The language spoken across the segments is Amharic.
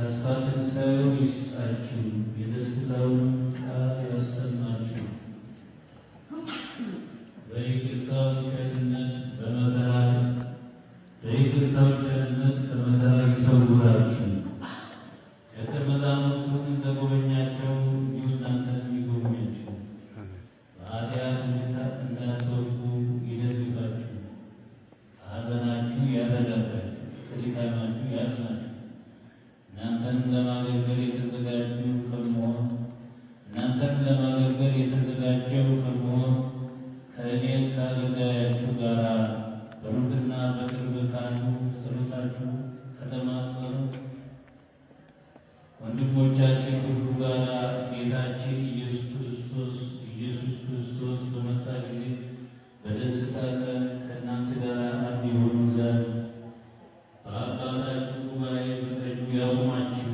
ተስፋ ትንሣኤውን ይስጣችሁ፣ የደስታውን ቃል ያሰማችሁ። በይቅርታው ቸርነት ከመከራ ይሰውራችሁ። ደቀ መዛሙርቱን እንደጎበኛቸው እንዲሁ እናንተንም ይጎብኛችሁ። በኃጢአት እንዳትወድቁ ይደግፋችሁ፣ ከሐዘናችሁ ያረጋጋችሁ፣ ከድካማችሁ ያጽናችሁ። እናንተንም ለማገልገል የተዘጋጀው ከመሆን ከእኔ ከአገልጋያችሁ ጋር በሩቅና በቅርብ ካሉ ጸሎታችሁ ከተማጸኑ ወንድሞቻችን ሁሉ ጋር ጌታችን ኢየሱስ ክርስቶስ በመጣ ጊዜ በደስታ ከእናንተ ጋር አንድ የሆኑ ዘንድ በአባታችሁ ጉባኤ በቀኙ ያቆማችሁ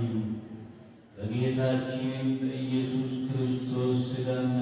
በጌታችን በኢየሱስ ክርስቶስ ሥጋና